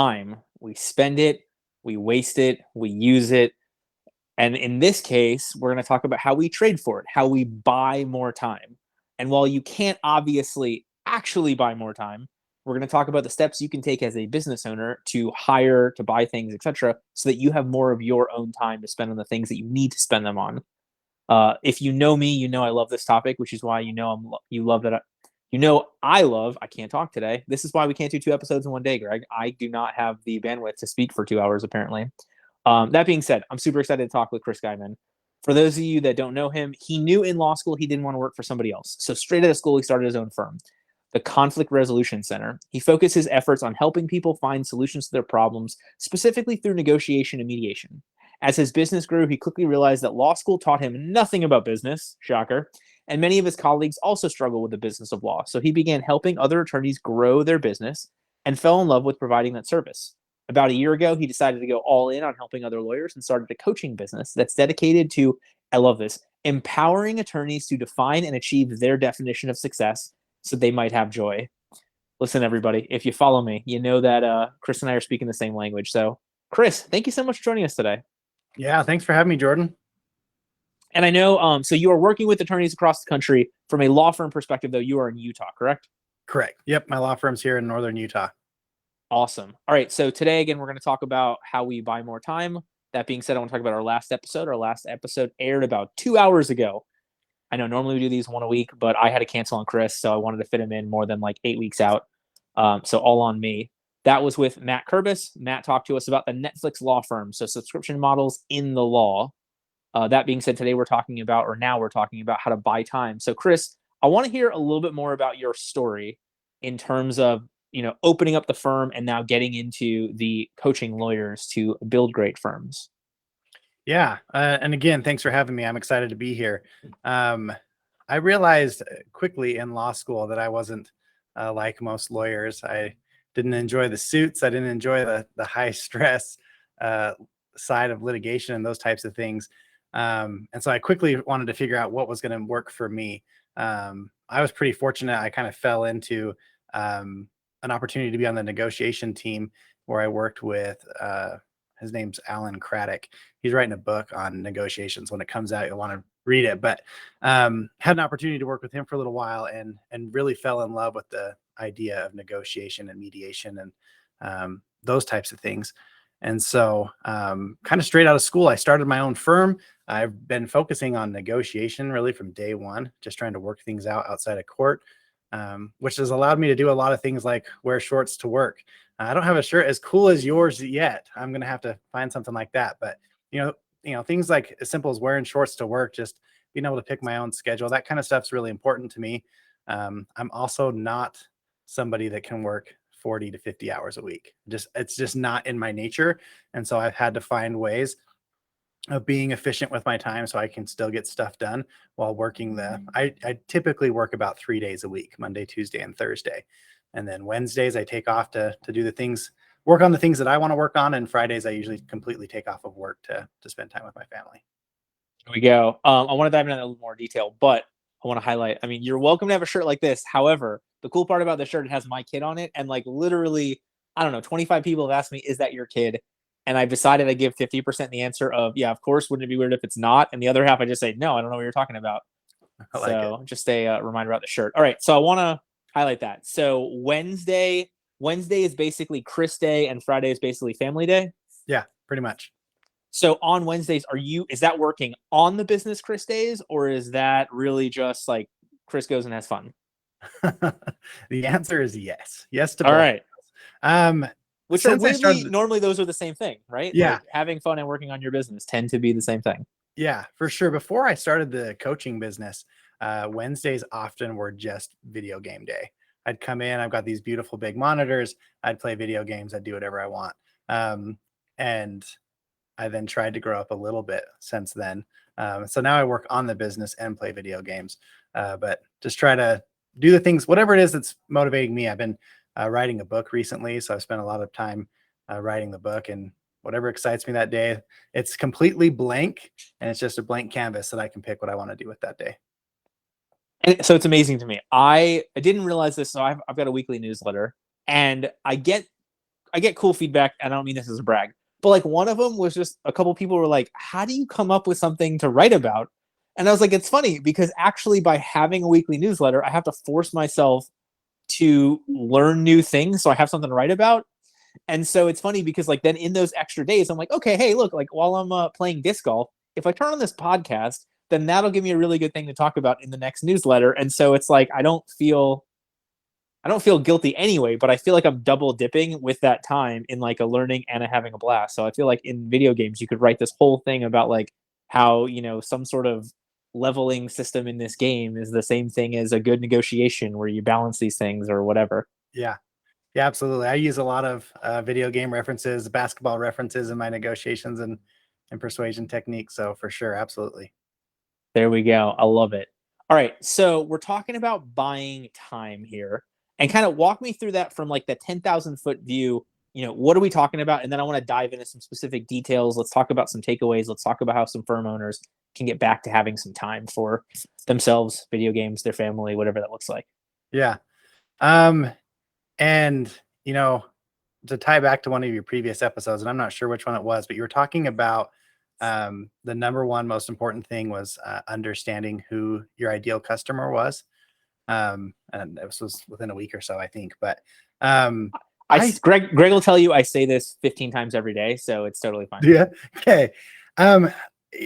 time. We spend it, we waste it, we use it. And in this case, we're going to talk about how we trade for it, how we buy more time. And while you can't obviously actually buy more time, we're going to talk about the steps you can take as a business owner to hire, to buy things, etc., so that you have more of your own time to spend on the things that you need to spend them on. If you know me, you know I love this topic, which is why you love that. I love. I can't talk today. This is why we can't do 2 episodes in one day, Greg. I do not have the bandwidth to speak for 2 hours, apparently. That being said, I'm super excited to talk with Chris Guymon. For those of you that don't know him, he knew in law school he didn't want to work for somebody else. So straight out of school, he started his own firm, the Conflict Resolution Center. He focused his efforts on helping people find solutions to their problems, specifically through negotiation and mediation. As his business grew, he quickly realized that law school taught him nothing about business, shocker, and many of his colleagues also struggle with the business of law. So he began helping other attorneys grow their business and fell in love with providing that service. About a year ago, he decided to go all in on helping other lawyers and started a coaching business that's dedicated to, I love this, empowering attorneys to define and achieve their definition of success so they might have joy. Listen, everybody, if you follow me, you know that Chris and I are speaking the same language. So, Chris, thank you so much for joining us today. Yeah, thanks for having me, Jordan. And I know, so you are working with attorneys across the country. From a law firm perspective, though, you are in Utah, correct? Correct. Yep, my law firm's here in northern Utah. Awesome. All right, so today, again, we're going to talk about how we buy more time. That being said, I want to talk about our last episode. Our last episode aired about 2 hours ago. I know normally we do these one a week, but I had to cancel on Chris, so I wanted to fit him in more than like 8 weeks out. So all on me. That was with Matt Kurbis. Matt talked to us about the Netflix law firm, so subscription models in the law. That being said, today we're talking about how to buy time. So, Chris, I want to hear a little bit more about your story in terms of, opening up the firm and now getting into the coaching lawyers to build great firms. Yeah. And again, thanks for having me. I'm excited to be here. I realized quickly in law school that I wasn't like most lawyers. I didn't enjoy the suits. I didn't enjoy the high stress side of litigation and those types of things. And so I quickly wanted to figure out what was going to work for me. I was pretty fortunate. I kind of fell into an opportunity to be on the negotiation team where I worked with, his name's Alan Craddock. He's writing a book on negotiations. When it comes out, you'll want to read it, but had an opportunity to work with him for a little while and really fell in love with the idea of negotiation and mediation and those types of things. And so kind of straight out of school, I started my own firm. I've been focusing on negotiation really from day one, just trying to work things out outside of court, which has allowed me to do a lot of things like wear shorts to work. I don't have a shirt as cool as yours yet. I'm going to have to find something like that. But, things like as simple as wearing shorts to work, just being able to pick my own schedule, that kind of stuff's really important to me. I'm also not somebody that can work 40 to 50 hours a week. It's just not in my nature. And so I've had to find ways of being efficient with my time so I can still get stuff done while working I typically work about 3 days a week, Monday, Tuesday, and Thursday. And then Wednesdays I take off to do work on the things that I want to work on. And Fridays I usually completely take off of work to spend time with my family. There we go. I want to dive into that in a little more detail, but I want to highlight, you're welcome to have a shirt like this. However, the cool part about the shirt, it has my kid on it. And like literally, I don't know, 25 people have asked me, is that your kid? And I've decided I give 50% the answer of, yeah, of course. Wouldn't it be weird if it's not? And the other half, I just say, no, I don't know what you're talking about. So just a reminder about the shirt. All right. So I want to highlight that. So Wednesday is basically Chris Day and Friday is basically family day. Yeah, pretty much. So on Wednesdays, is that working on the business Chris days, or is that really just like Chris goes and has fun? The answer is yes. Yes to both. All right. Which are weirdly, normally normally those are the same thing, right? Yeah. Like having fun and working on your business tend to be the same thing. Yeah, for sure. Before I started the coaching business, Wednesdays often were just video game day. I'd come in, I've got these beautiful big monitors. I'd play video games. I'd do whatever I want. And I then tried to grow up a little bit since then. So now I work on the business and play video games, but just try to do the things, whatever it is that's motivating me. I've been writing a book recently, so I've spent a lot of time writing the book, and whatever excites me that day, it's completely blank, and it's just a blank canvas that I can pick what I want to do with that day. And so it's amazing to me. I didn't realize this. So I've got a weekly newsletter, and I get cool feedback, and I don't mean this as a brag, but like one of them was just a couple people were like, how do you come up with something to write about? And I was like, it's funny because actually by having a weekly newsletter, I have to force myself to learn new things so I have something to write about. And so it's funny because like then in those extra days, I'm like, okay, hey, look, like while I'm playing disc golf, if I turn on this podcast, then that'll give me a really good thing to talk about in the next newsletter. And so it's like I don't feel guilty anyway, but I feel like I'm double dipping with that time in like a learning and a having a blast. So I feel like in video games, you could write this whole thing about like how, some sort of leveling system in this game is the same thing as a good negotiation where you balance these things or whatever. Yeah. Yeah, absolutely. I use a lot of video game references, basketball references in my negotiations and persuasion techniques. So for sure, absolutely. There we go. I love it. All right. So we're talking about buying time here and kind of walk me through that from like the 10,000-foot view. What are we talking about? And then I want to dive into some specific details. Let's talk about some takeaways. Let's talk about how some firm owners can get back to having some time for themselves, video games, their family, whatever that looks like. Yeah. And to tie back to one of your previous episodes, and I'm not sure which one it was, but you were talking about the number one most important thing was understanding who your ideal customer was. And this was within a week or so, I think. But Greg will tell you I say this 15 times every day, so it's totally fine. Yeah. Okay.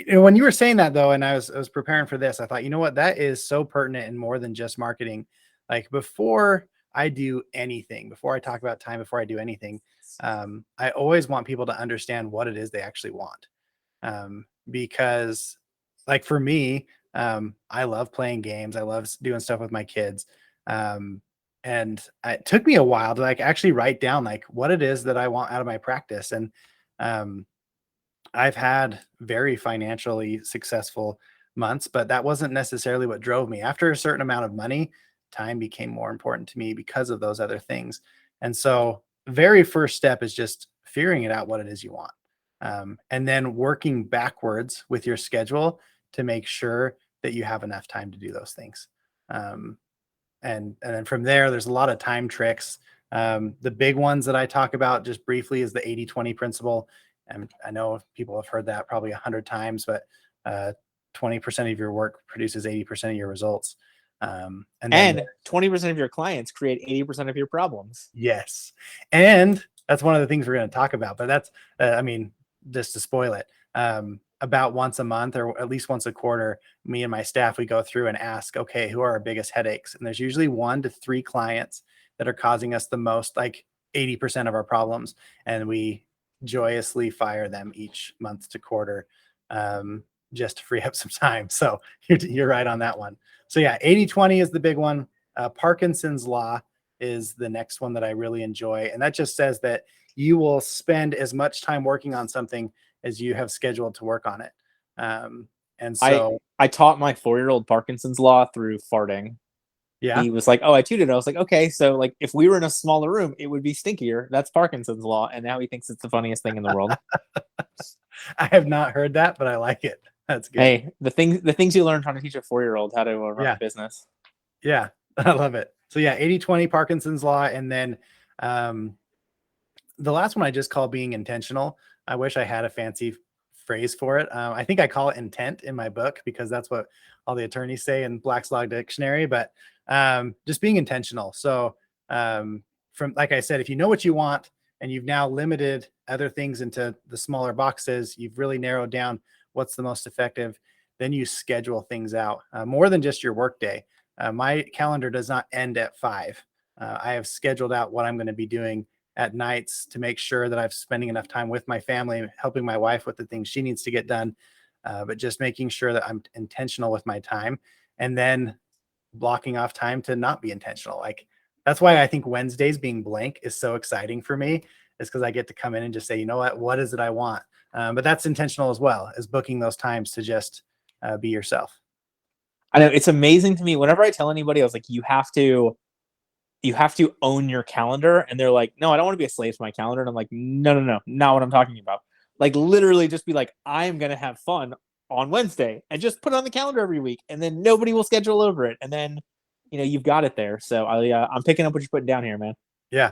When you were saying that though, and I was preparing for this, I thought, you know what, that is so pertinent and more than just marketing. Like before I do anything, before I talk about time, before I do anything, I always want people to understand what it is they actually want. Because like for me, I love playing games. I love doing stuff with my kids. And it took me a while to like actually write down like what it is that I want out of my practice. And, I've had very financially successful months, but that wasn't necessarily what drove me. After a certain amount of money, time became more important to me because of those other things. And so, very first step is just figuring it out what it is you want. And then working backwards with your schedule to make sure that you have enough time to do those things. And then from there, there's a lot of time tricks. The big ones that I talk about just briefly is the 80-20 principle. And I know people have heard that probably 100 times, but 20% of your work produces 80% of your results. And 20% of your clients create 80% of your problems. Yes. And that's one of the things we're going to talk about, but that's, just to spoil it, about once a month or at least once a quarter, me and my staff, we go through and ask, okay, who are our biggest headaches? And there's usually 1 to 3 clients that are causing us the most, like 80% of our problems. And we joyously fire them each month to quarter, just to free up some time. So you're right on that one. So yeah, 80-20 is the big one. Parkinson's law is the next one that I really enjoy. And that just says that you will spend as much time working on something as you have scheduled to work on it. And so I taught my 4-year-old Parkinson's law through farting. Yeah. He was like, oh, I tutored. I was like, okay, so like if we were in a smaller room, it would be stinkier. That's Parkinson's law. And now he thinks it's the funniest thing in the world. I have not heard that, but I like it. That's good. Hey, the things you learn trying to teach a 4-year-old how to run a business. Yeah, I love it. So yeah, 80-20 Parkinson's law. And then the last one I just call being intentional. I wish I had a fancy phrase for it. I think I call it intent in my book because that's what all the attorneys say in Black's Law Dictionary, but just being intentional. So from, like I said, if you know what you want and you've now limited other things into the smaller boxes, you've really narrowed down what's the most effective, then you schedule things out more than just your workday. My calendar does not end at 5. I have scheduled out what I'm going to be doing at nights to make sure that I'm spending enough time with my family, helping my wife with the things she needs to get done, but just making sure that I'm intentional with my time and then blocking off time to not be intentional. Like that's why I think Wednesdays being blank is so exciting for me, is because I get to come in and just say, you know what is it I want? But that's intentional as well, as booking those times to just be yourself. I know it's amazing to me. Whenever I tell anybody, I was like, you have to own your calendar. And they're like, no, I don't want to be a slave to my calendar. And I'm like, no, not what I'm talking about. Like literally just be like, I'm going to have fun on Wednesday and just put it on the calendar every week. And then nobody will schedule over it. And then, you've got it there. So I'm picking up what you're putting down here, man. Yeah.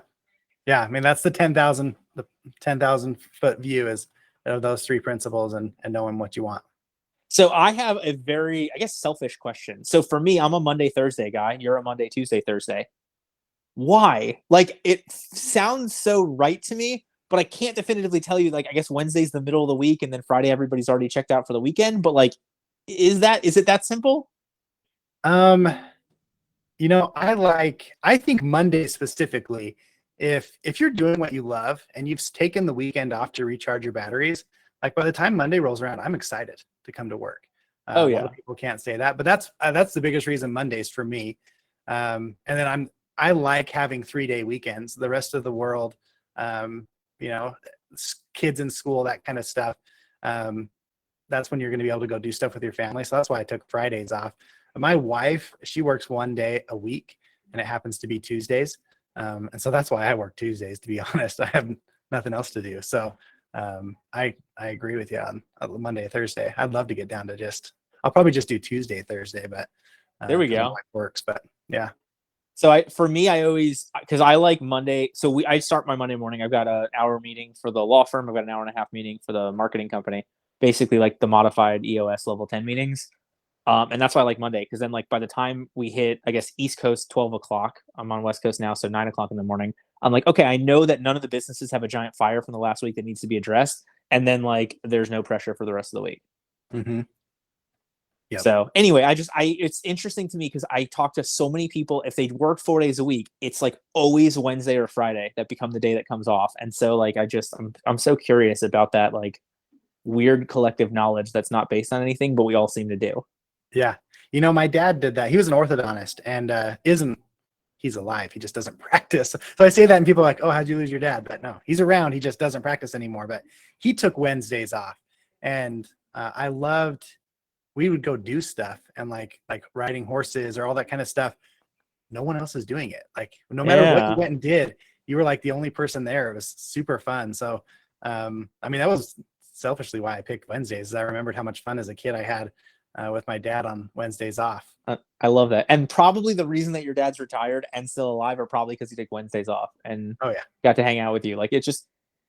Yeah, I mean that's the 10,000 foot view is of those three principles and knowing what you want. So I have a very, I guess, selfish question. So for me, I'm a Monday, Thursday guy. You're a Monday, Tuesday, Thursday. Why? Like it sounds so right to me, but I can't definitively tell you. Like I guess Wednesday's the middle of the week, and then Friday everybody's already checked out for the weekend. But like, is it that simple? Um, I think Monday specifically, if you're doing what you love and you've taken the weekend off to recharge your batteries, like by the time Monday rolls around, I'm excited to come to work. Oh A lot of yeah, people can't say that, but that's the biggest reason Mondays for me. And then I like having 3 day weekends. The rest of the world, um, you know, kids in school, that kind of stuff. Um, that's when you're going to be able to go do stuff with your family. So that's why I took Fridays off. My wife, she works 1 day a week, and it happens to be Tuesdays. And so that's why I work Tuesdays. To be honest, I have nothing else to do. So I agree with you on Monday, Thursday. I'd love to get down to I'll probably just do Tuesday, Thursday, but there we because my go. wife works. But yeah, So for me, I always, because I like Monday. So I start my Monday morning. I've got an hour meeting for the law firm. I've got an hour and a half meeting for the marketing company. Basically, like the modified EOS level 10 meetings. And that's why I like Monday, because then like by the time we hit, I guess East Coast 12 o'clock, I'm on West Coast now, so 9 o'clock in the morning. I'm like, okay, I know that none of the businesses have a giant fire from the last week that needs to be addressed, and then like there's no pressure for the rest of the week. mm-hmm. Yep, So anyway, it's interesting to me because I talk to so many people. If they work 4 days a week, it's like always Wednesday or Friday that become the day that comes off. And so like I'm so curious about that like weird collective knowledge that's not based on anything, but we all seem to do. yeah. My dad did that. He was an orthodontist, and isn't he's alive. He just doesn't practice. So I say that, and people are like, "Oh, how'd you lose your dad?" But no, he's around. He just doesn't practice anymore. But he took Wednesdays off, and I loved. We would go do stuff and like riding horses or all that kind of stuff. No one else is doing it. Like no matter what you Yeah. went and did, you were like the only person there. It was super fun. So, I mean, that was selfishly why I picked Wednesdays. I remembered how much fun as a kid I had with my dad on Wednesdays off. I love that. And probably the reason that your dad's retired and still alive are probably because he took Wednesdays off and Oh yeah, got to hang out with you. Like it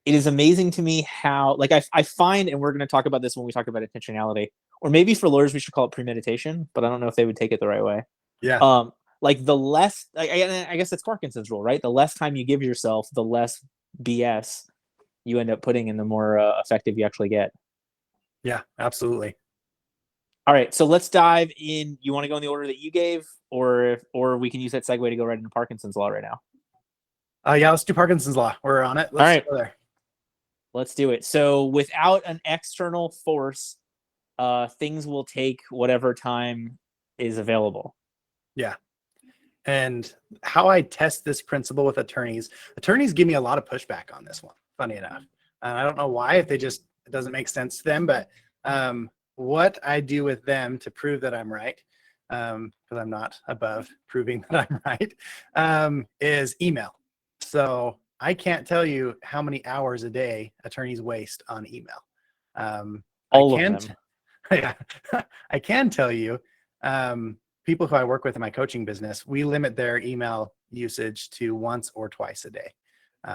is amazing to me how like I find, and we're going to talk about this when we talk about intentionality, or maybe for lawyers we should call it premeditation, but I don't know if they would take it the right way. yeah, Like the less I guess it's Parkinson's rule, right? The less time you give yourself, the less BS you end up putting in, the more effective you actually get. yeah, absolutely. All right, so let's dive in. You want to go in the order that you gave, or we can use that segue to go right into Parkinson's law right now. Yeah, let's do Parkinson's law. We're on it. All Let's right, go there. let's do it. So without an external force, things will take whatever time is available. Yeah. And how I test this principle with attorneys give me a lot of pushback on this one, funny enough. I don't know why, if it doesn't make sense to them, but what I do with them to prove that I'm right, because I'm not above proving that I'm right, is email. So I can't tell you how many hours a day attorneys waste on email. I All of can't, them. yeah, I can tell you, people who I work with in my coaching business, we limit their email usage to once or twice a day.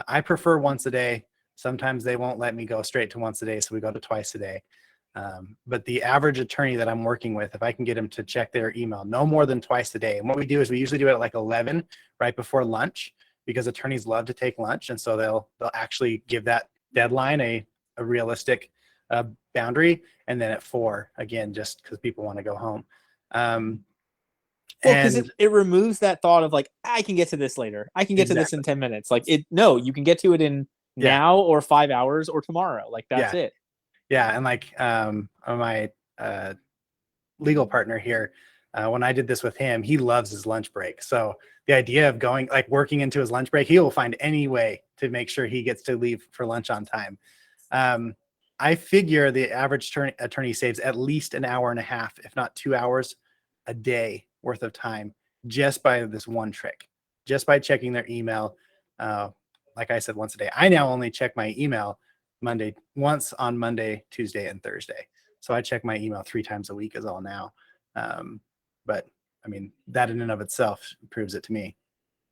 I prefer once a day. Sometimes they won't let me go straight to once a day, so we go to twice a day. But the average attorney that I'm working with, if I can get them to check their email no more than twice a day, and what we do is we usually do it at like 11, right before lunch, because attorneys love to take lunch, and so they'll actually give that deadline a realistic boundary, and then at 4 again, just because people want to go home. Well, because And it removes that thought of like, I can get to this later. I can get to this in exactly, 10 minutes. Like no, you can get to it in yeah, now or 5 hours or tomorrow. Like that's yeah, it. yeah. And like my legal partner here, when I did this with him, he loves his lunch break. So the idea of going like working into his lunch break, he will find any way to make sure he gets to leave for lunch on time. Um, I figure the average attorney saves at least an hour and a half, if not 2 hours a day worth of time, just by this one trick, just by checking their email. Like I said, once a day. I now only check my email once on Monday, Tuesday, and Thursday. So I check my email 3 times a week is all now. But I mean, that in and of itself proves it to me.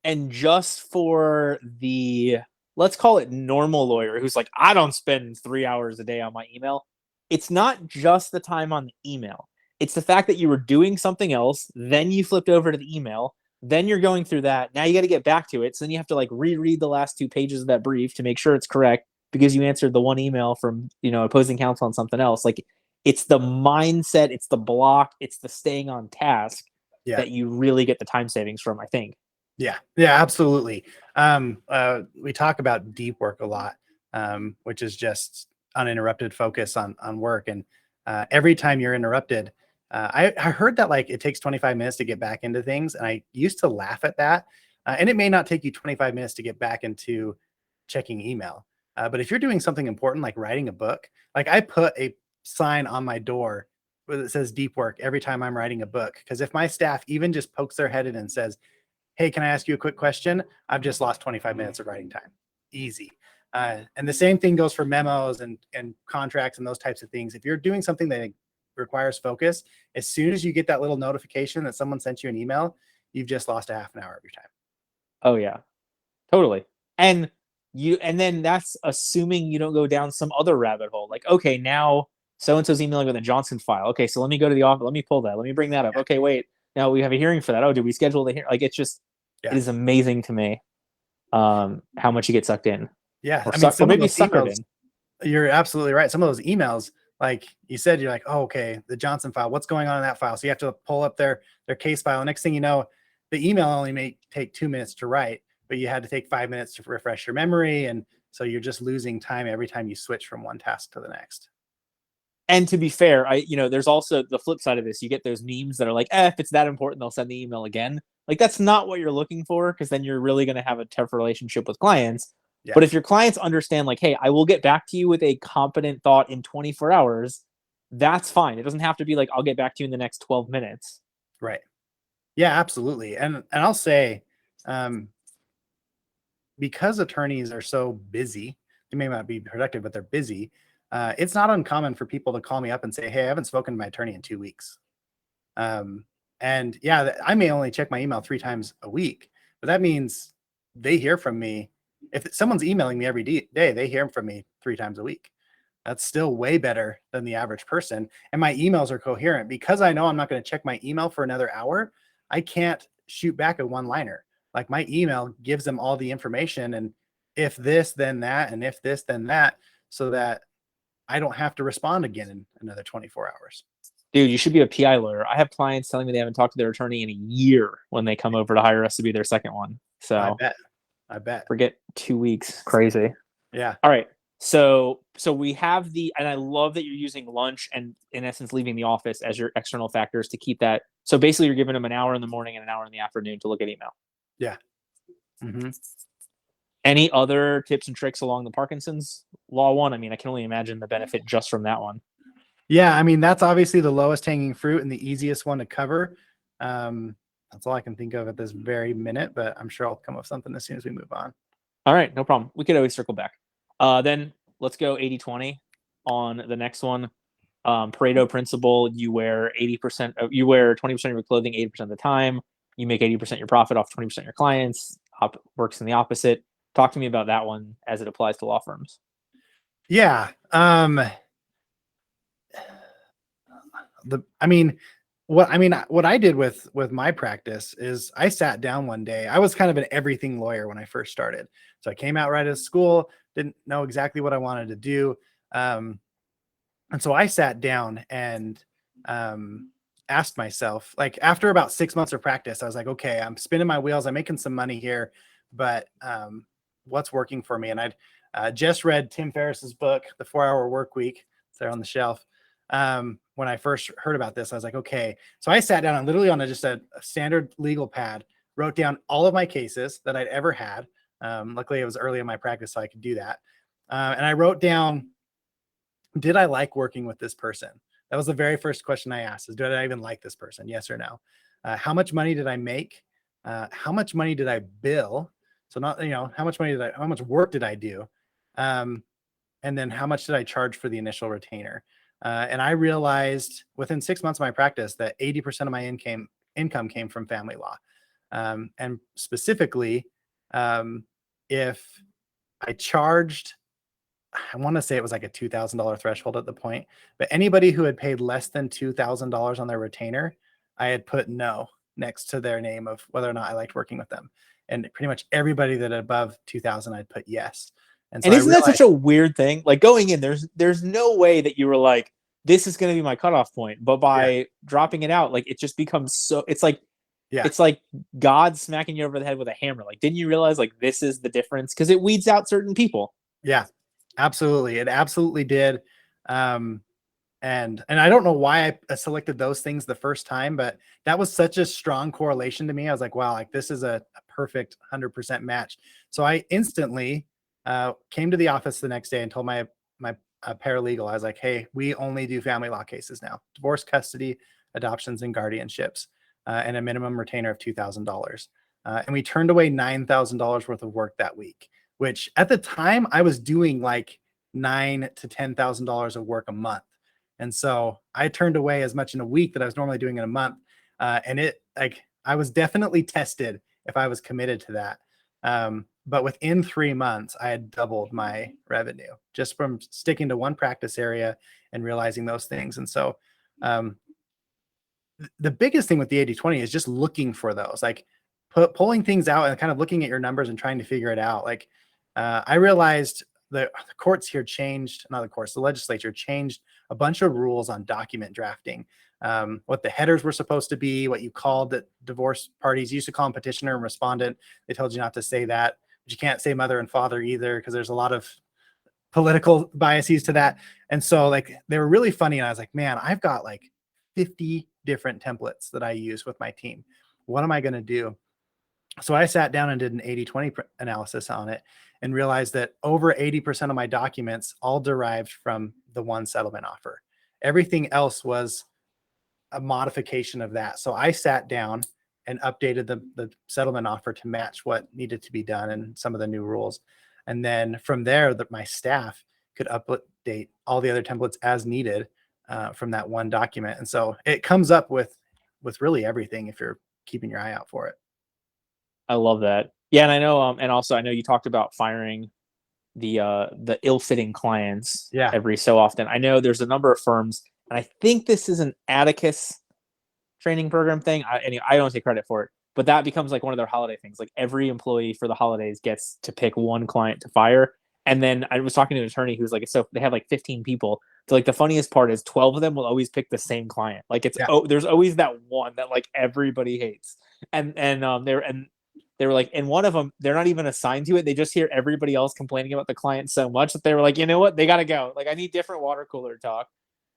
And just for the let's call it normal lawyer who's like, I don't spend 3 hours a day on my email. It's not just the time on the email. It's the fact that you were doing something else, then you flipped over to the email, then you're going through that. Now you got to get back to it. So then you have to like reread the last 2 pages of that brief to make sure it's correct because you answered the one email from, opposing counsel on something else. Like it's the mindset, it's the block, it's the staying on task Yeah. that you really get the time savings from, I think. Yeah. Yeah, absolutely. We talk about deep work a lot, which is just uninterrupted focus on work. And every time you're interrupted, I heard that like it takes 25 minutes to get back into things. And I used to laugh at that. And it may not take you 25 minutes to get back into checking email. But if you're doing something important, like writing a book, like I put a sign on my door that says deep work every time I'm writing a book. Because if my staff even just pokes their head in and says, hey, can I ask you a quick question? I've just lost 25 minutes of writing time. Easy. And the same thing goes for memos and contracts and those types of things. If you're doing something that requires focus, as soon as you get that little notification that someone sent you an email, you've just lost a half an hour of your time. Oh yeah, totally. And then that's assuming you don't go down some other rabbit hole. Like, okay, now so-and-so's emailing with a Johnson file. Okay, so let me go to the office. Let me pull that. Let me bring that up. Yeah. Okay, wait. Now we have a hearing for that. Oh, did we schedule the hearing? Like, it's just, Yeah. it is amazing to me how much you get sucked in. Yeah. Or maybe suckered in. You're absolutely right. Some of those emails, like you said, you're like, oh, okay, the Johnson file, what's going on in that file? So you have to pull up their case file. Next thing you know, the email only may take 2 minutes to write, but you had to take 5 minutes to refresh your memory. And so you're just losing time every time you switch from one task to the next. And to be fair, there's also the flip side of this. You get those memes that are like, if it's that important, they'll send the email again. Like, that's not what you're looking for, because then you're really going to have a tough relationship with clients. Yeah. But if your clients understand, like, hey, I will get back to you with a competent thought in 24 hours, that's fine. It doesn't have to be like, I'll get back to you in the next 12 minutes. Right. Yeah, absolutely. And I'll say, because attorneys are so busy, they may not be productive, but they're busy. It's not uncommon for people to call me up and say, hey, I haven't spoken to my attorney in 2 weeks. And yeah, I may only check my email 3 times a week, but that means they hear from me. If someone's emailing me every day, they hear from me 3 times a week. That's still way better than the average person. And my emails are coherent because I know I'm not going to check my email for another hour. I can't shoot back a one-liner. Like, my email gives them all the information, and if this, then that, and if this, then that, so that I don't have to respond again in another 24 hours. Dude, you should be a PI lawyer. I have clients telling me they haven't talked to their attorney in a year when they come over to hire us to be their second one. So I bet. Forget 2 weeks. Crazy. Yeah. All right. So we have and I love that you're using lunch and, in essence, leaving the office as your external factors to keep that. So basically, you're giving them an hour in the morning and an hour in the afternoon to look at email. Yeah. Mm-hmm. Any other tips and tricks along the Parkinson's law one? I mean, I can only imagine the benefit just from that one. Yeah, I mean, that's obviously the lowest hanging fruit and the easiest one to cover. That's all I can think of at this very minute, but I'm sure I'll come up with something as soon as we move on. All right, no problem. We could always circle back. Then let's go 80-20 on the next one. Pareto principle: you wear 20% of your clothing 80% of the time. You make 80% your profit off 20% of your clients. Works in the opposite. Talk to me about that one as it applies to law firms. Yeah. What I did with my practice is I sat down one day. I was kind of an everything lawyer when I first started. So I came out right out of school, didn't know exactly what I wanted to do. And so I sat down and asked myself, like, after about 6 months of practice, I was like, okay, I'm spinning my wheels. I'm making some money here, but what's working for me? And I'd just read Tim Ferriss's book, The 4-Hour Work Week. It's there on the shelf. When I first heard about this, I was like, okay. So I sat down and literally on just a standard legal pad, wrote down all of my cases that I'd ever had. Luckily, it was early in my practice, so I could do that. And I wrote down, did I like working with this person? That was the very first question I asked, is, did I even like this person? Yes or no? How much money did I make? How much money did I bill? So not, how much work did I do? And then how much did I charge for the initial retainer? And I realized within 6 months of my practice that 80% of my income came from family law. And specifically, if I charged, I want to say it was like a $2,000 threshold at the point, but anybody who had paid less than $2,000 on their retainer, I had put no next to their name of whether or not I liked working with them. And pretty much everybody that above 2,000, I'd put yes. And so And I isn't that realized, such a weird thing? Like going in, there's no way that you were like, this is going to be my cutoff point. But yeah, by dropping it out, like it just becomes so. yeah, It's like God smacking you over the head with a hammer. Like, didn't you realize like this is the difference? Because it weeds out certain people. yeah, absolutely. It absolutely did. Um, and I don't know why I selected those things the first time, but that was such a strong correlation to me. I was like, wow, like this is a perfect 100% match. So I instantly came to the office the next day and told my paralegal, I was like, hey, we only do family law cases now: divorce, custody, adoptions, and guardianships, and a minimum retainer of $2,000. And we turned away $9,000 worth of work that week, which at the time I was doing like $9,000 to $10,000 of work a month. And so I turned away as much in a week that I was normally doing in a month. And it, like, I was definitely tested if I was committed to that. But within 3 months, I had doubled my revenue just from sticking to one practice area and realizing those things. And so um, the biggest thing with the 80/20 is just looking for those, like pulling things out and kind of looking at your numbers and trying to figure it out. Like I realized the courts here changed, not the courts, the legislature changed a bunch of rules on document drafting. What the headers were supposed to be, what you called the divorce parties. You used to call them petitioner and respondent. They told you not to say that, but you can't say mother and father either because there's a lot of political biases to that. And so like they were really funny. And I was like, man, I've got like 50 different templates that I use with my team. What am I going to do? So I sat down and did an 80/20 analysis on it and realized that over 80% of my documents all derived from the one settlement offer. Everything else was a modification of that. So I sat down and updated the settlement offer to match what needed to be done and some of the new rules. And then from there, my staff could update all the other templates as needed from that one document. And so it comes up with really everything if you're keeping your eye out for it. I love that. Yeah, and I know, and also I know you talked about firing the ill-fitting clients Yeah. every so often. I know there's a number of firms, and I think this is an Atticus training program thing. I don't take credit for it, but that becomes like one of their holiday things. Like every employee for the holidays gets to pick one client to fire. And then I was talking to an attorney who's like, so they have like 15 people. So like the funniest part is 12 of them will always pick the same client. Like it's Yeah. there's always that one that like everybody hates. They were like, and one of them, they're not even assigned to it. They just hear everybody else complaining about the client so much that they were like, you know what, they got to go. Like I need different water cooler talk.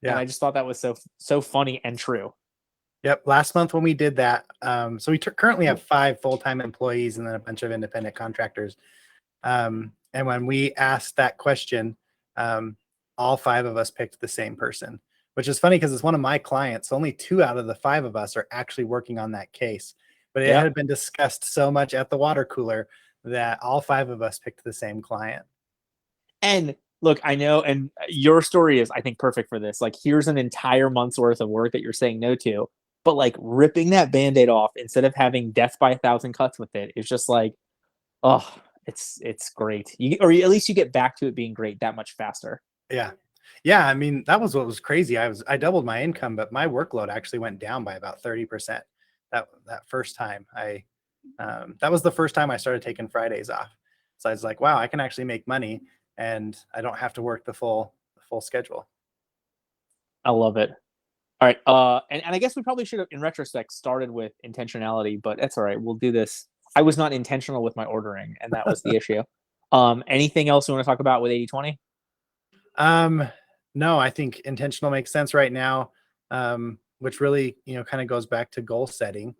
And Yeah. I just thought that was so funny and true. Yep. Last month when we did that, so we currently have 5 full-time employees and then a bunch of independent contractors. And when we asked that question, all 5 of us picked the same person, which is funny because it's one of my clients. Only 2 out of the 5 of us are actually working on that case, but it Yeah. had been discussed so much at the water cooler that all 5 of us picked the same client. And look, I know, and your story is, I think, perfect for this. Like, here's an entire month's worth of work that you're saying no to, but like ripping that band-aid off instead of having death by a thousand cuts with it is just like, oh, it's great. Or at least you get back to it being great that much faster. Yeah. Yeah. I mean, that was what was crazy. I doubled my income, but my workload actually went down by about 30%. That first time that was the first time I started taking Fridays off. So I was like, wow, I can actually make money and I don't have to work the full schedule. I love it. All right. And I guess we probably should have, in retrospect, started with intentionality, but that's all right. We'll do this. I was not intentional with my ordering, and that was the issue. Anything else you want to talk about with 80/20? Um, no, I think intentional makes sense right now. Which really, kind of goes back to goal setting.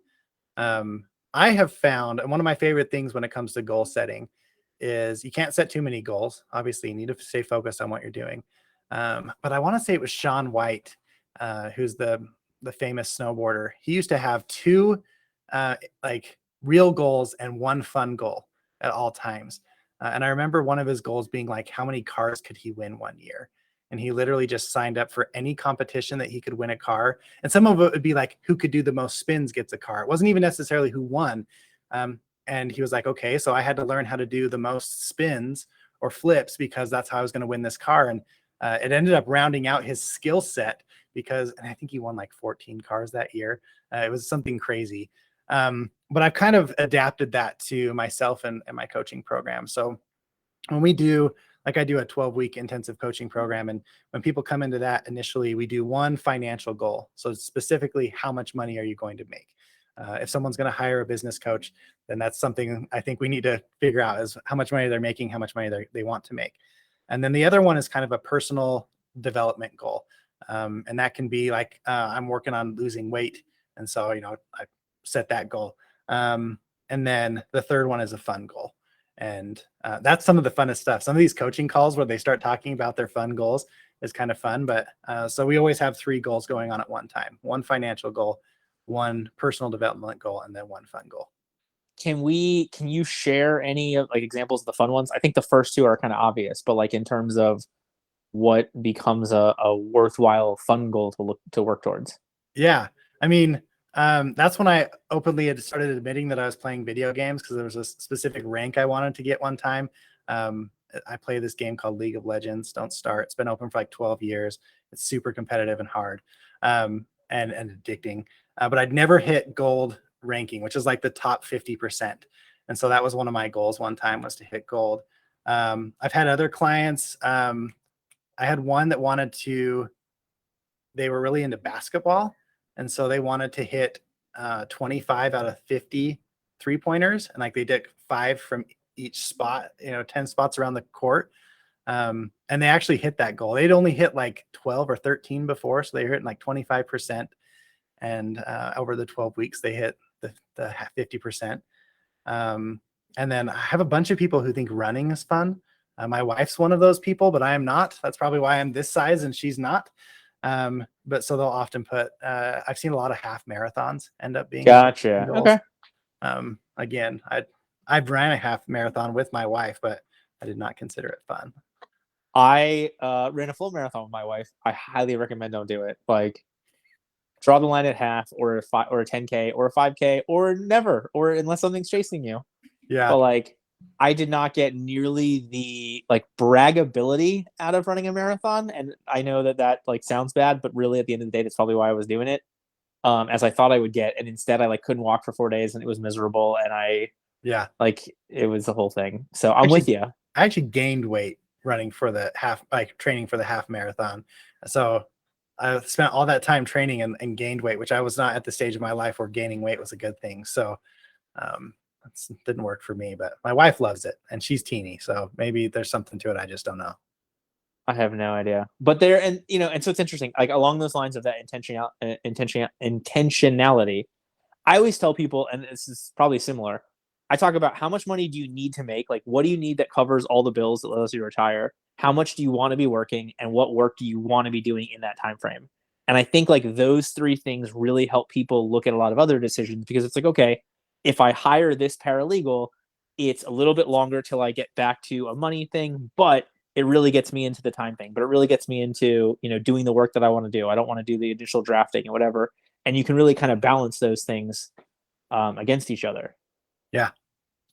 I have found, and one of my favorite things when it comes to goal setting is you can't set too many goals. Obviously, you need to stay focused on what you're doing. But I want to say it was Shaun White, who's the famous snowboarder. He used to have 2 like real goals and 1 fun goal at all times. And I remember one of his goals being like, how many cars could he win one year? And he literally just signed up for any competition that he could win a car. And some of it would be like, who could do the most spins gets a car. It wasn't even necessarily who won. And he was like, okay, so I had to learn how to do the most spins or flips because that's how I was going to win this car. And it ended up rounding out his skill set because, and I think he won like 14 cars that year. It was something crazy. But I've kind of adapted that to myself and my coaching program. So when we do, like I do a 12-week intensive coaching program, and when people come into that, initially we do one financial goal. So specifically, how much money are you going to make? If someone's going to hire a business coach, then that's something I think we need to figure out, is how much money they're making, how much money they want to make. And then the other one is kind of a personal development goal. And that can be like, I'm working on losing weight. And so, I set that goal. And then the third one is a fun goal. And that's some of the funnest stuff. Some of these coaching calls where they start talking about their fun goals is kind of fun. But so we always have 3 goals going on at one time: one financial goal, one personal development goal, and then one fun goal. Can you share any of like examples of the fun ones? I think the first 2 are kind of obvious, but like in terms of what becomes a worthwhile fun goal to work towards. Yeah. I mean, that's when I openly had started admitting that I was playing video games, because there was a specific rank I wanted to get one time. I play this game called League of Legends. Don't start. It's been open for like 12 years. It's super competitive and hard, and addicting. But I'd never hit gold ranking, which is like the top 50%. And so that was one of my goals one time, was to hit gold. I've had other clients. I had one that they were really into basketball. And so they wanted to hit 25 out of 50 3-pointers. And like they did 5 from each spot, 10 spots around the court. And they actually hit that goal. They'd only hit like 12 or 13 before. So they were hitting like 25%. And over the 12 weeks, they hit the 50%. And then I have a bunch of people who think running is fun. My wife's one of those people, but I am not. That's probably why I'm this size and she's not. But so they'll often put, I've seen a lot of half marathons end up being Gotcha. goals. Okay. Again, I've ran a half marathon with my wife, but I did not consider it fun. I ran a full marathon with my wife. I highly recommend don't do it. Like, draw the line at half, or a 10K, or a 5K, or never, or unless something's chasing you. Yeah. But like, I did not get nearly the like braggability out of running a marathon, and I know that like sounds bad, but really at the end of the day, that's probably why I was doing it, as I thought I would get, and instead I like couldn't walk for 4 days, and it was miserable, and it was the whole thing. So I'm with you. I actually gained weight running for the half, like training for the half marathon. So I spent all that time training and gained weight, which I was not at the stage of my life where gaining weight was a good thing. So that didn't work for me, but my wife loves it, and she's teeny. So maybe there's something to it. I just don't know. I have no idea, but there, and so it's interesting. Like along those lines of that intentionality, I always tell people, and this is probably similar. I talk about how much money do you need to make? Like, what do you need that covers all the bills that allows you to retire? How much do you want to be working, and what work do you want to be doing in that time frame? And I think like those 3 things really help people look at a lot of other decisions, because it's like, okay, if I hire this paralegal, it's a little bit longer till I get back to a money thing, but it really gets me into the time thing. But it really gets me into doing the work that I want to do. I don't want to do the initial drafting and whatever. And you can really kind of balance those things against each other. Yeah.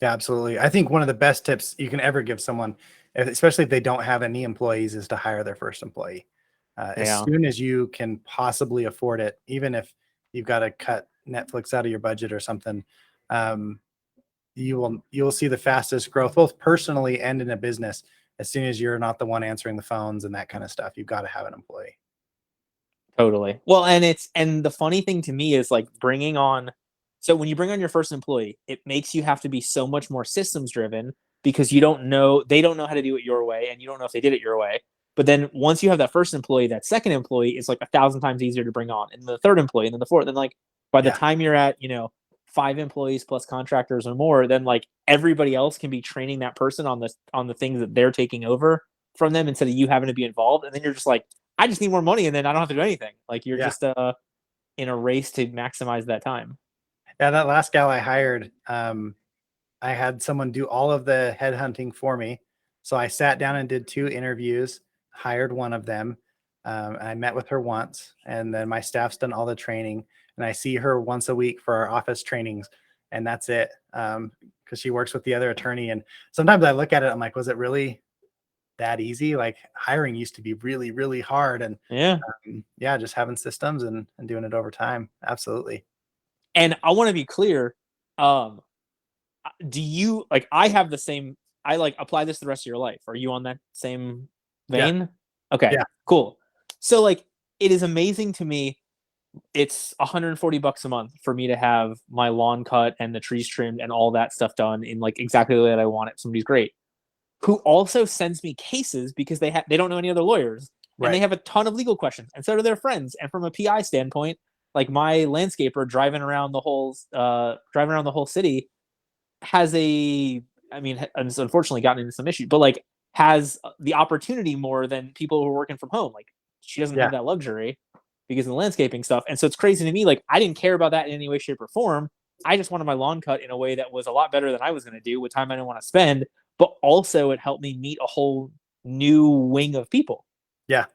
Yeah, absolutely. I think one of the best tips you can ever give someone, especially if they don't have any employees, is to hire their first employee. As soon as you can possibly afford it, even if you've got to cut Netflix out of your budget or something, you'll see the fastest growth, both personally and in a business, as soon as you're not the one answering the phones and that kind of stuff. You've got to have an employee. Totally. Well, and the funny thing to me is like so when you bring on your first employee, it makes you have to be so much more systems driven, because they don't know how to do it your way, and you don't know if they did it your way. But then once you have that first employee, that second employee is like 1,000 times easier to bring on, and the third employee, and then the fourth. Then like by the time you're at 5 employees plus contractors or more, then like everybody else can be training that person on the things that they're taking over from them, instead of you having to be involved. And then you're just like, I just need more money, and then I don't have to do anything. Like you're just in a race to maximize that time. Yeah, that last gal I hired, I had someone do all of the headhunting for me. So I sat down and did 2 interviews, hired one of them. I met with her once, and then my staff's done all the training, and I see her once a week for our office trainings, and that's it. Because she works with the other attorney, and sometimes I look at it, I'm like, was it really that easy. Like hiring used to be really, really hard. And Yeah. yeah, just having systems and doing it over time. Absolutely. And I want to be clear. Um, do you like? I have the same. I like apply this to the rest of your life. Are you on that same Yeah. vein? Okay, Yeah. cool. So like, it is amazing to me. It's $140 a month for me to have my lawn cut and the trees trimmed and all that stuff done in like exactly the way that I want it. Somebody's great who also sends me cases because they don't know any other lawyers and they Right. have a ton of legal questions and so do their friends. And from a PI standpoint, like my landscaper driving around the whole city has a I mean has unfortunately gotten into some issues, but like has the opportunity more than people who are working from home. Like she doesn't Yeah. have that luxury because of the landscaping stuff. And so it's crazy to me. Like I didn't care about that in any way, shape, or form. I just wanted my lawn cut in a way that was a lot better than I was going to do with time I didn't want to spend. But also, it helped me meet a whole new wing of people. Yeah.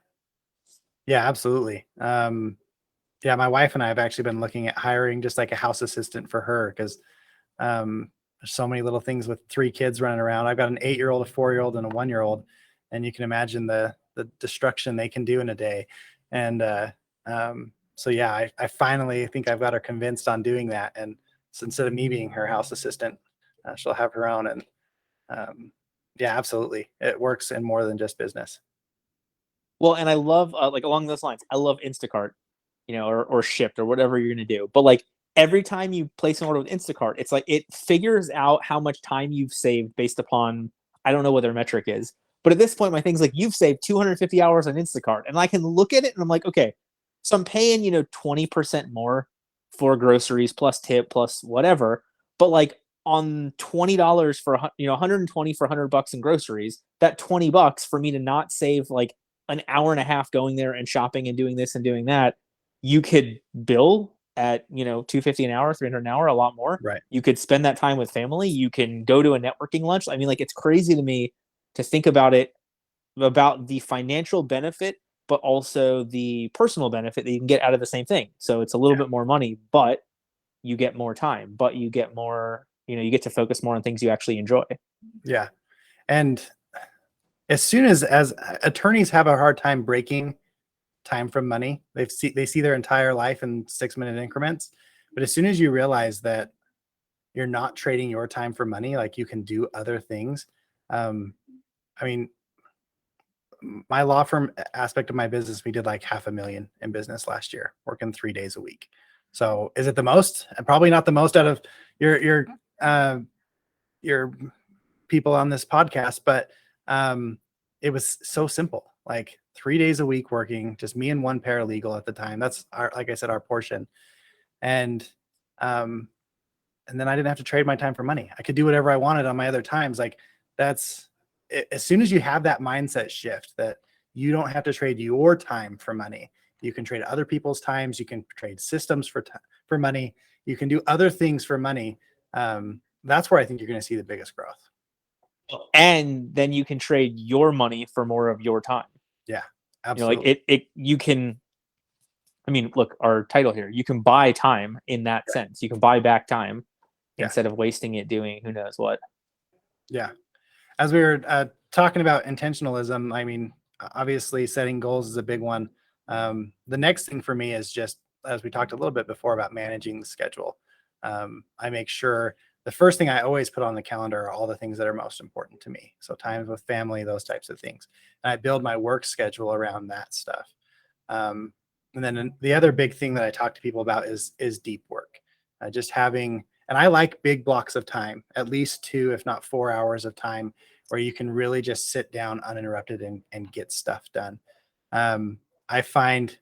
Yeah, absolutely. Yeah, my wife and I have actually been looking at hiring just like a house assistant for her because there's so many little things with 3 kids running around. I've got an 8-year-old, a 4-year-old, and a 1-year-old, and you can imagine the destruction they can do in a day. And so yeah, I finally think I've got her convinced on doing that. And so instead of me being her house assistant, she'll have her own. And um, yeah, absolutely, it works in more than just business. Well, and I love like along those lines. I love Instacart, or Shipt or whatever you're gonna do. But like every time you place an order with Instacart, it's like it figures out how much time you've saved based upon I don't know what their metric is. But at this point, my thing's like you've saved 250 hours on Instacart, and I can look at it and I'm like, okay, so I'm paying 20% more for groceries plus tip plus whatever, but like on $20 for 120 for $100 in groceries, that $20 for me to not save like an hour and a half going there and shopping and doing this and doing that, you could bill at 250 an hour, 300 an hour, a lot more. Right. You could spend that time with family. You can go to a networking lunch. I mean, like it's crazy to me to think about it, about the financial benefit, but also the personal benefit that you can get out of the same thing. So it's a little bit more money, but you get more time, but you get more, you get to focus more on things you actually enjoy. Yeah. And as soon as attorneys have a hard time breaking time from money, they see their entire life in 6-minute increments. But as soon as you realize that you're not trading your time for money, like you can do other things. Um, I mean, my law firm aspect of my business, we did like 500,000 in business last year, working 3 days a week. So is it the most? Probably not the most out of your uh, your people on this podcast, but it was so simple. Like 3 days a week working, just me and one paralegal at the time. That's our, like I said, our portion. And um, and then I didn't have to trade my time for money. I could do whatever I wanted on my other times. Like that's as soon as you have that mindset shift that you don't have to trade your time for money. You can trade other people's times. You can trade systems for money. You can do other things for money. That's where I think you're going to see the biggest growth. And then you can trade your money for more of your time. Yeah, Like absolutely. you can, I mean, look, our title here, you can buy time in that sense. You can buy back time Yeah. instead of wasting it doing who knows what. Yeah. As we were talking about intentionalism, I mean, obviously setting goals is a big one. The next thing for me is just, as we talked a little bit before about managing the schedule. I make sure the first thing I always put on the calendar are all the things that are most important to me. So times with family, those types of things. And I build my work schedule around that stuff. Um, and then the other big thing that I talk to people about is deep work. Just having, and I like big blocks of time, at least 2, if not 4 hours of time where you can really just sit down uninterrupted and get stuff done. I find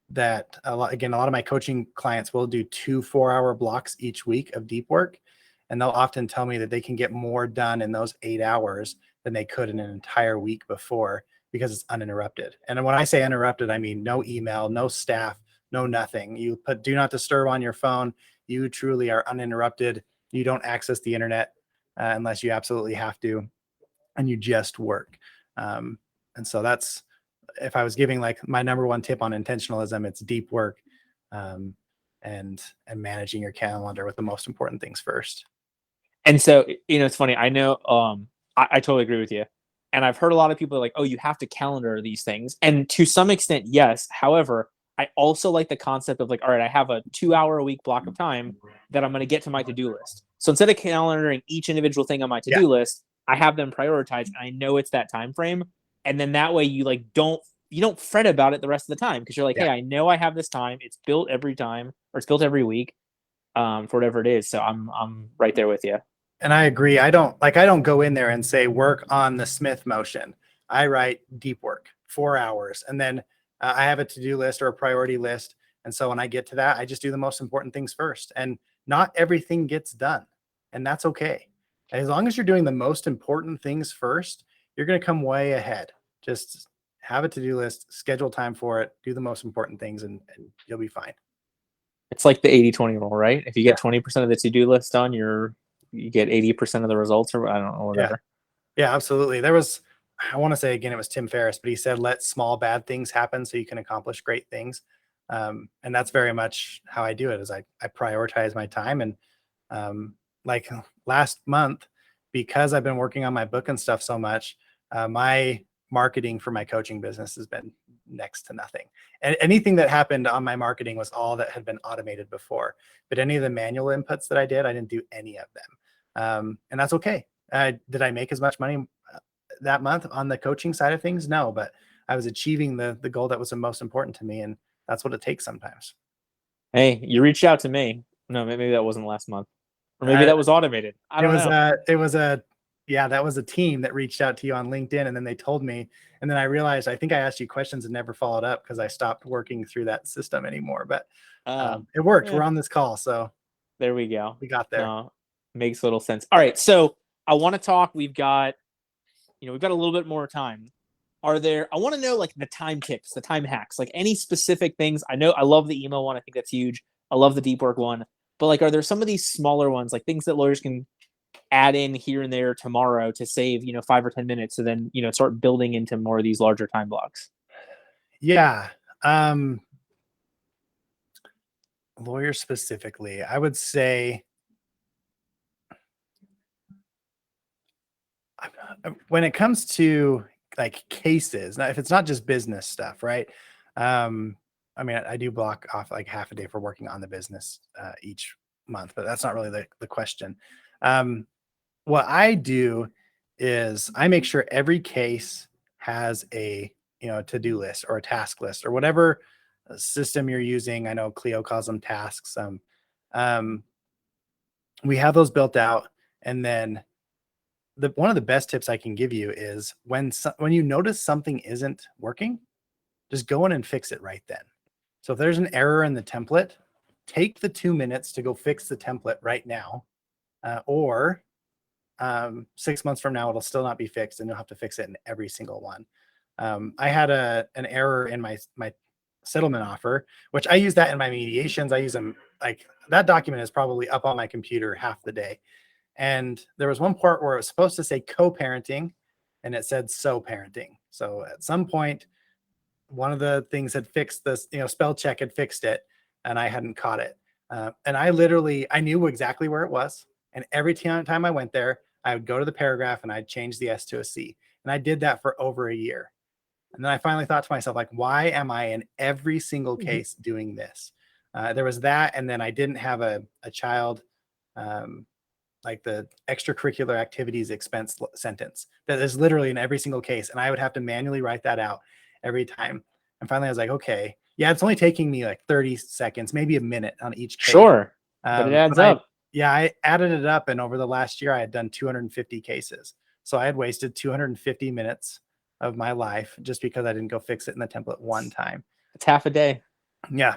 that a lot of my coaching clients will do 2 4-hour blocks each week of deep work. And they'll often tell me that they can get more done in those 8 hours than they could in an entire week before because it's uninterrupted. And when I say uninterrupted, I mean no email, no staff, no nothing. You put do not disturb on your phone. You truly are uninterrupted. You don't access the internet unless you absolutely have to, and you just work. Um, and so that's, if I was giving like my number one tip on intentionalism, it's deep work, um, and managing your calendar with the most important things first. And so, it's funny. I know, I totally agree with you. And I've heard a lot of people are like, oh, you have to calendar these things. And to some extent, yes. However, I also like the concept of like, all right, I have a 2 hour a week block of time that I'm going to get to my to-do list. So instead of calendaring each individual thing on my Yeah. to-do list, I have them prioritized and I know it's that time frame. And then that way you like you don't fret about it the rest of the time because you're like, Yeah. hey, I know I have this time. It's built every time or it's built every week for whatever it is. So I'm right there with you. And I agree. I don't go in there and say work on the Smith motion. I write deep work, 4 hours, and then I have a to-do list or a priority list. And so when I get to that, I just do the most important things first. And not everything gets done, and that's okay. As long as you're doing the most important things first, you're going to come way ahead. Just have a to-do list, schedule time for it, do the most important things, and you'll be fine. It's like the 80-20 rule, right? If you Yeah. get 20% of the to-do list done, you get 80% of the results, or I don't know, whatever. Yeah, absolutely. There was, I want to say again, it was Tim Ferriss, but he said, let small bad things happen so you can accomplish great things. And that's very much how I do it is I prioritize my time. And like last month, because I've been working on my book and stuff so much, my marketing for my coaching business has been next to nothing. And anything that happened on my marketing was all that had been automated before. But any of the manual inputs that I did, I didn't do any of them. And that's okay. Did I make as much money that month on the coaching side of things? No, but I was achieving the goal that was the most important to me. And that's what it takes sometimes. Hey, you reached out to me. No, maybe that wasn't last month. Or maybe that was automated. I don't know. That was a team that reached out to you on LinkedIn, and then they told me, and then I realized, I think I asked you questions and never followed up because I stopped working through that system anymore, but it worked. Yeah. We're on this call. So There we go. we got there. No, makes little sense. All right. So I want to talk. We've got a little bit more time. I want to know like the time tips, the time hacks, like any specific things. I know I love the email one. I think that's huge. I love the deep work one. But like, are there some of these smaller ones, like things that lawyers can add in here and there tomorrow to save, 5 or 10 minutes, so then, start building into more of these larger time blocks? Yeah. Lawyers specifically, I would say when it comes to like cases, now if it's not just business stuff, right? I mean, I do block off like half a day for working on the business each month, but that's not really the question. What I do is I make sure every case has a to-do list or a task list or whatever system you're using. I know Clio calls them tasks. Um, we have those built out, and then one of the best tips I can give you is when you notice something isn't working, just go in and fix it right then. So if there's an error in the template, take the 2 minutes to go fix the template right now, or 6 months from now, it'll still not be fixed and you'll have to fix it in every single one. I had an error in my settlement offer, which I use that in my mediations. I use them, like that document is probably up on my computer half the day. And there was one part where it was supposed to say co-parenting and it said so parenting. So at some point, one of the things had fixed this, spell check had fixed it and I hadn't caught it. And I knew exactly where it was. And every time I went there, I would go to the paragraph and I'd change the S to a C. And I did that for over a year. And then I finally thought to myself, like, why am I in every single case doing this? There was that. And then I didn't have a child, like the extracurricular activities expense sentence that is literally in every single case. And I would have to manually write that out every time. And finally I was like, okay, yeah, it's only taking me like 30 seconds, maybe a minute on each case. Sure. But it adds up. I added it up. And over the last year, I had done 250 cases. So I had wasted 250 minutes of my life just because I didn't go fix it in the template one time. It's half a day. Yeah.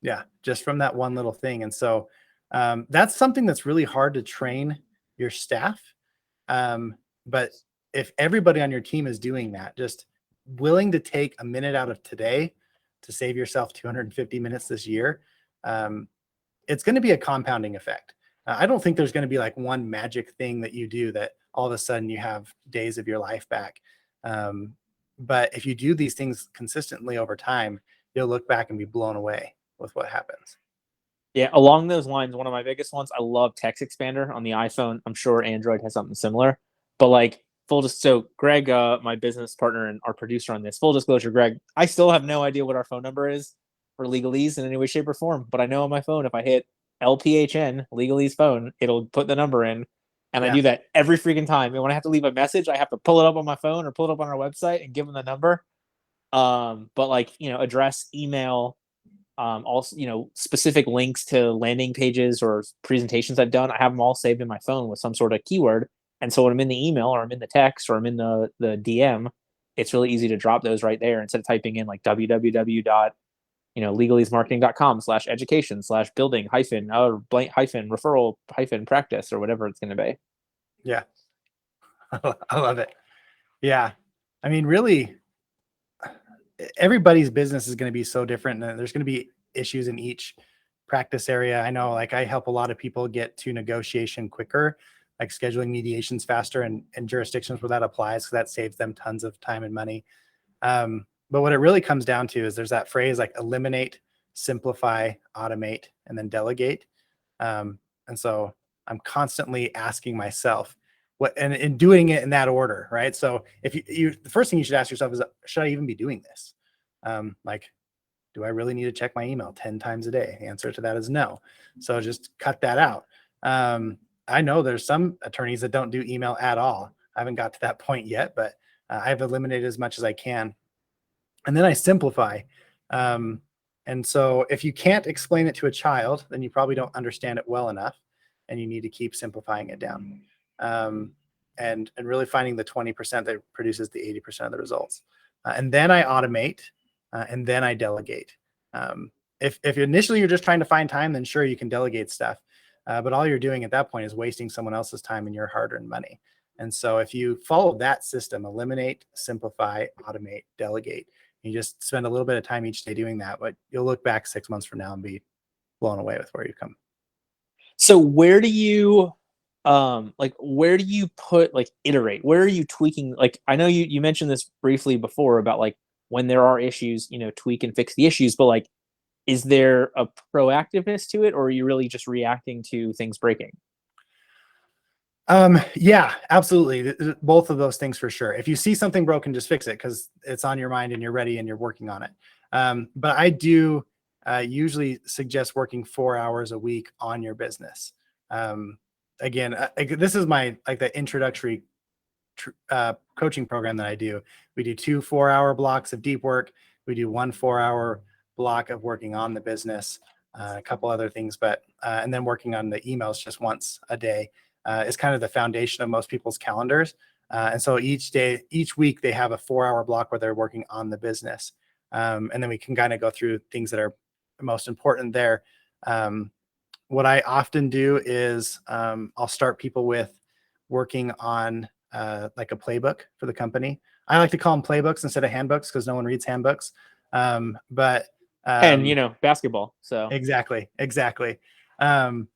Yeah. Just from that one little thing. And so that's something that's really hard to train your staff. But if everybody on your team is doing that, just willing to take a minute out of today to save yourself 250 minutes this year, it's going to be a compounding effect. I don't think there's going to be like one magic thing that you do that all of a sudden you have days of your life back. But if you do these things consistently over time, you'll look back and be blown away with what happens. Yeah, along those lines, one of my biggest ones, I love Text Expander on the iPhone. I'm sure Android has something similar. But like So Greg, my business partner and our producer on this, full disclosure, Greg, I still have no idea what our phone number is for Legalese in any way, shape, or form. But I know on my phone, if I hit LPHN, Legalese phone, it'll put the number in. And I Yeah. do that every freaking time. And when I have to leave a message, I have to pull it up on my phone or pull it up on our website and give them the number. But like, address, email, also, specific links to landing pages or presentations I've done, I have them all saved in my phone with some sort of keyword. And so when I'm in the email or I'm in the text or I'm in the DM, it's really easy to drop those right there instead of typing in like www.legalesemarketing.com/education/building hyphen or blank hyphen referral hyphen practice or whatever it's going to be. Yeah. I love it. Yeah. I mean, really, everybody's business is going to be so different. And there's going to be issues in each practice area. I know, like, I help a lot of people get to negotiation quicker, like scheduling mediations faster and jurisdictions where that applies, because that saves them tons of time and money. But what it really comes down to is there's that phrase like eliminate, simplify, automate, and then delegate. And so I'm constantly asking myself and doing it in that order, right? So if you the first thing you should ask yourself is, should I even be doing this? Like, do I really need to check my email 10 times a day? The answer to that is no. So just cut that out. I know there's some attorneys that don't do email at all. I haven't got to that point yet, but I've eliminated as much as I can. And then I simplify. And so if you can't explain it to a child, then you probably don't understand it well enough, and you need to keep simplifying it down. And really finding the 20% that produces the 80% of the results. And then I automate, and then I delegate. If initially you're just trying to find time, then sure, you can delegate stuff. But all you're doing at that point is wasting someone else's time and your hard-earned money. And so if you follow that system, eliminate, simplify, automate, delegate, you just spend a little bit of time each day doing that, but you'll look back 6 months from now and be blown away with where you've come. So where do you where do you put like iterate? Where are you tweaking? Like, I know you mentioned this briefly before about like when there are issues, tweak and fix the issues, but like, is there a proactiveness to it, or are you really just reacting to things breaking? Yeah, absolutely. Both of those things for sure. If you see something broken, just fix it because it's on your mind and you're ready and you're working on it. But I do usually suggest working 4 hours a week on your business. Again, this is my like the introductory coaching program that I do. We do 2 4-hour blocks of deep work. We do 1 4-hour block of working on the business, a couple other things, but and then working on the emails just once a day. Is kind of the foundation of most people's calendars. And so each week they have a 4-hour block where they're working on the business. And then we can kind of go through things that are most important there. What I often do is I'll start people with working on like a playbook for the company. I like to call them playbooks instead of handbooks because no one reads handbooks. And basketball. So exactly. And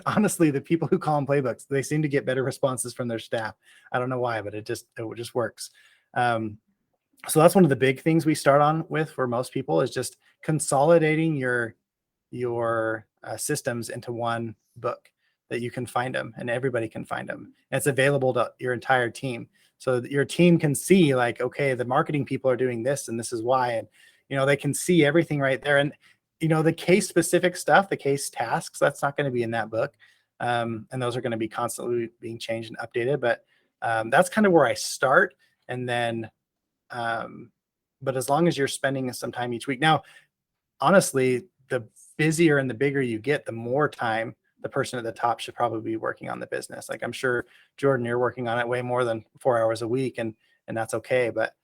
honestly, the people who call them playbooks, they seem to get better responses from their staff. I don't know why, but it just works. So that's one of the big things we start on with for most people is just consolidating your systems into one book that you can find them and everybody can find them. And it's available to your entire team. So that your team can see like, okay, the marketing people are doing this and this is why. And, they can see everything right there. And, the case specific stuff, the case tasks, that's not going to be in that book. And those are going to be constantly being changed and updated. But that's kind of where I start. And then, but as long as you're spending some time each week. Now, honestly, the busier and the bigger you get, the more time the person at the top should probably be working on the business. Like I'm sure, Jordan, you're working on it way more than 4 hours a week, and that's okay. But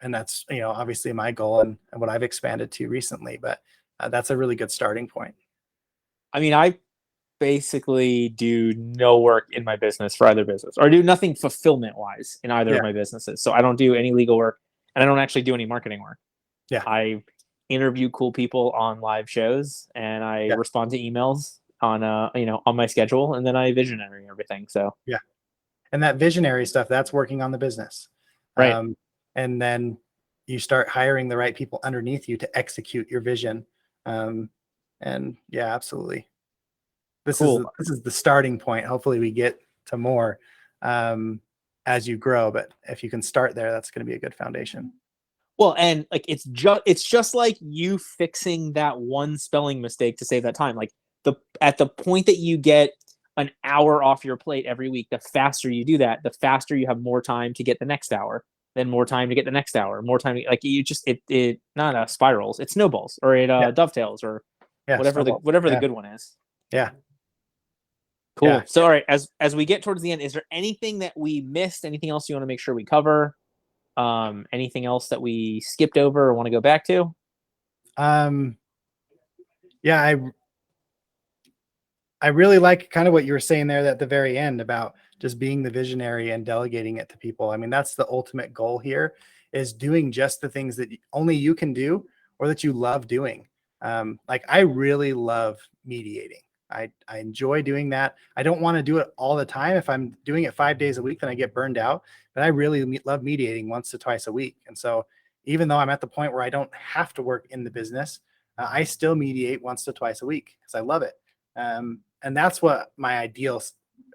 and that's obviously my goal and what I've expanded to recently. But that's a really good starting point. I mean, I basically do no work in my business for either business, or I do nothing fulfillment wise in either of my businesses. So I don't do any legal work, and I don't actually do any marketing work. Yeah. I interview cool people on live shows, and I respond to emails on on my schedule, and then I visionary everything. So yeah. And that visionary stuff, that's working on the business. Right. And then you start hiring the right people underneath you to execute your vision. And yeah, absolutely. This Cool. is the starting point. Hopefully we get to more. as you grow. But if you can start there, that's going to be a good foundation. Well, and like it's just like you fixing that one spelling mistake to save that time. Like at the point that you get an hour off your plate every week, the faster you do that, the faster you have more time to get the next hour, then more time to get the next hour, more time. Like you just it not spirals, it snowballs, or it Yeah. dovetails, or Yeah. whatever Snowball. the Yeah. good one is. Yeah. Cool. Yeah. So all right, as we get towards the end, is there anything that we missed? Anything else you want to make sure we cover? Anything else that we skipped over or want to go back to? Yeah, I really like kind of what you were saying there at the very end about just being the visionary and delegating it to people. I mean, that's the ultimate goal here, is doing just the things that only you can do or that you love doing. Like I really love mediating. I enjoy doing that. I don't want to do it all the time. If I'm doing it 5 days a week, then I get burned out. But I really love mediating once to twice a week. And so even though I'm at the point where I don't have to work in the business, I still mediate once to twice a week because I love it. And that's what my ideal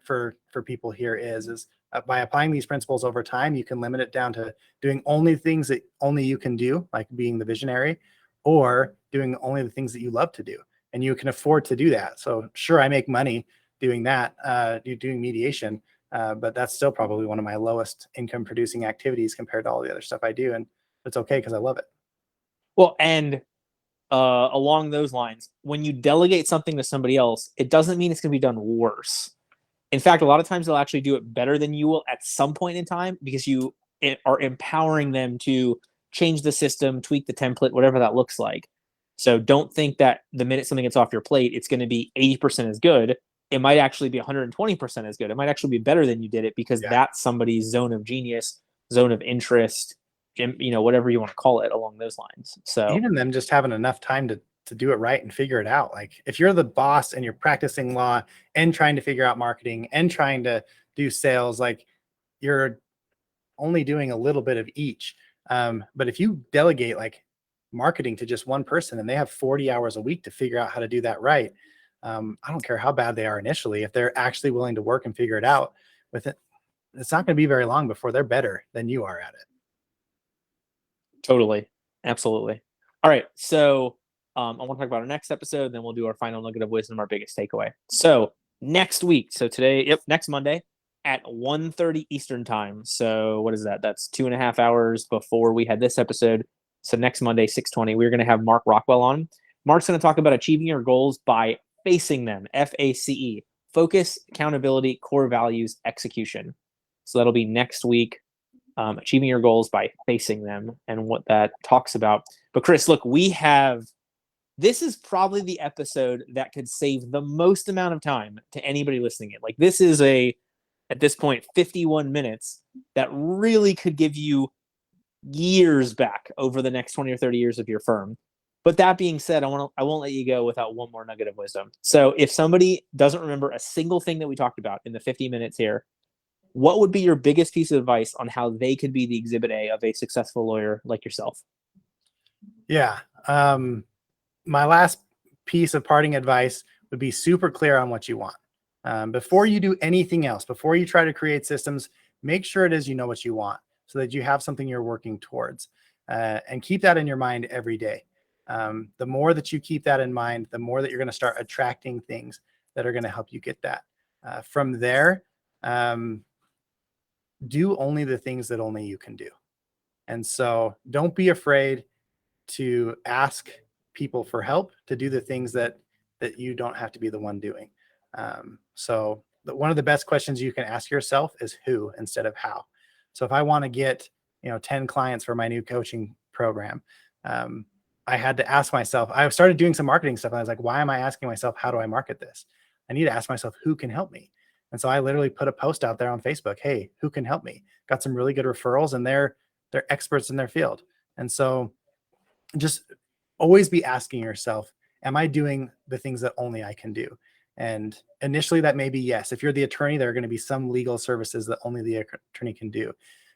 for people here is by applying these principles over time, you can limit it down to doing only things that only you can do, like being the visionary, or doing only the things that you love to do, and you can afford to do that. So sure, I make money doing that, doing mediation, but that's still probably one of my lowest income producing activities compared to all the other stuff I do, and it's okay because I love it. Well, and along those lines, when you delegate something to somebody else, it doesn't mean it's going to be done worse. In fact, a lot of times they'll actually do it better than you will at some point in time, because you are empowering them to change the system, tweak the template, whatever that looks like. So don't think that the minute something gets off your plate, it's going to be 80% as good. It might actually be 120% as good. It might actually be better than you did it, because that's somebody's zone of genius, zone of interest, whatever you want to call it along those lines. So even them just having enough time to do it right and figure it out. Like if you're the boss and you're practicing law and trying to figure out marketing and trying to do sales, like you're only doing a little bit of each. But if you delegate like marketing to just one person and they have 40 hours a week to figure out how to do that right, I don't care how bad they are initially, if they're actually willing to work and figure it out with it, it's not going to be very long before they're better than you are at it. totally. Absolutely. All right. So I want to talk about our next episode, then we'll do our final nugget of wisdom, our biggest takeaway. So next week, so today, next Monday at 1:30 Eastern time. So what is that? That's 2.5 hours before we had this episode. So next Monday, 6:20, we're going to have Mark Rockwell on. Mark's going to talk about achieving your goals by facing them, FACE, focus, accountability, core values, execution. So that'll be next week. Achieving your goals by facing them and what that talks about. But Chris, look, this is probably the episode that could save the most amount of time to anybody listening in. Like this is at this point, 51 minutes that really could give you years back over the next 20 or 30 years of your firm. But that being said, I won't let you go without one more nugget of wisdom. So if somebody doesn't remember a single thing that we talked about in the 50 minutes here, what would be your biggest piece of advice on how they could be the exhibit A of a successful lawyer like yourself? Yeah. My last piece of parting advice would be super clear on what you want. Before you do anything else, before you try to create systems, make sure it is you know what you want so that you have something you're working towards, and keep that in your mind every day. The more that you keep that in mind, the more that you're going to start attracting things that are going to help you get that. From there, do only the things that only you can do. And so don't be afraid to ask people for help to do the things that you don't have to be the one doing. So one of the best questions you can ask yourself is who instead of how. So if I want to get 10 clients for my new coaching program, I had to ask myself, I started doing some marketing stuff and I was like, why am I asking myself, how do I market this? I need to ask myself, who can help me? And so I literally put a post out there on Facebook, hey, who can help me? Got some really good referrals and they're experts in their field. And so just always be asking yourself, am I doing the things that only I can do? And initially that may be yes. If you're the attorney, there are going to be some legal services that only the attorney can do,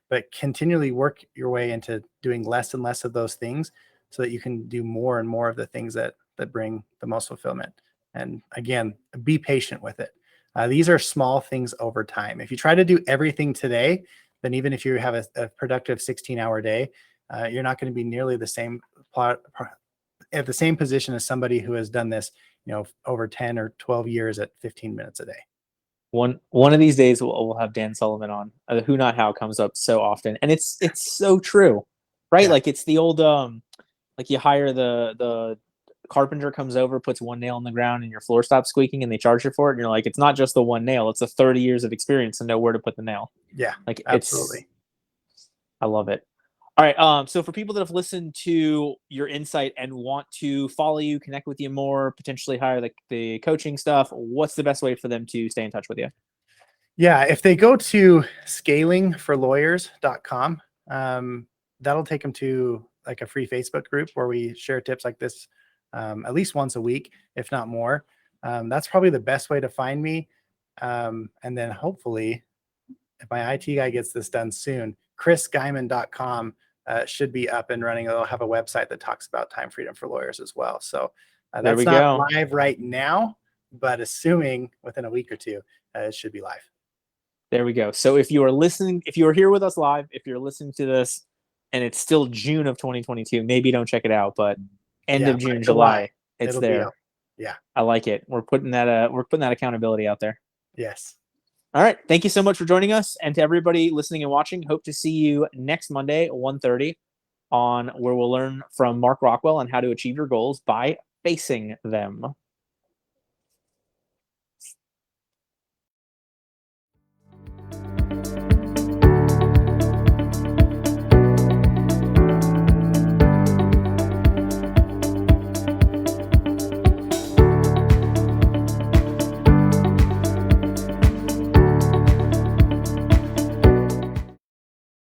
but continually work your way into doing less and less of those things so that you can do more and more of the things that bring the most fulfillment. And again, be patient with it. These are small things over time. If you try to do everything today, then even if you have a productive 16-hour day, you're not going to be nearly the same at the same position as somebody who has done this, over 10 or 12 years at 15 minutes a day. One of these days we'll have Dan Sullivan on. The who not how comes up so often, and it's so true, right? Yeah. Like it's the old like you hire the carpenter comes over, puts one nail in the ground, and your floor stops squeaking, and they charge you for it. And you're like, it's not just the one nail; it's the 30 years of experience to know where to put the nail. Yeah, Like absolutely. I love it. All right. So for people that have listened to your insight and want to follow you, connect with you more, potentially hire the coaching stuff, what's the best way for them to stay in touch with you? Yeah, if they go to scalingforlawyers.com, that'll take them to like a free Facebook group where we share tips like this at least once a week, if not more. That's probably the best way to find me. And then hopefully, if my IT guy gets this done soon, chrisguymon.com should be up and running. They'll have a website that talks about time freedom for lawyers as well. So There we that's not go. live right now, but assuming within a week or two, it should be live. There we go. So if you are listening, if you are here with us live, if you're listening to this and it's still June of 2022, maybe don't check it out, but end of June, July, it's it'll be there. up. Yeah. I like it. We're putting that accountability out there. Yes. All right. Thank you so much for joining us. And to everybody listening and watching, hope to see you next Monday, 1:30, on where we'll learn from Mark Rockwell on how to achieve your goals by facing them.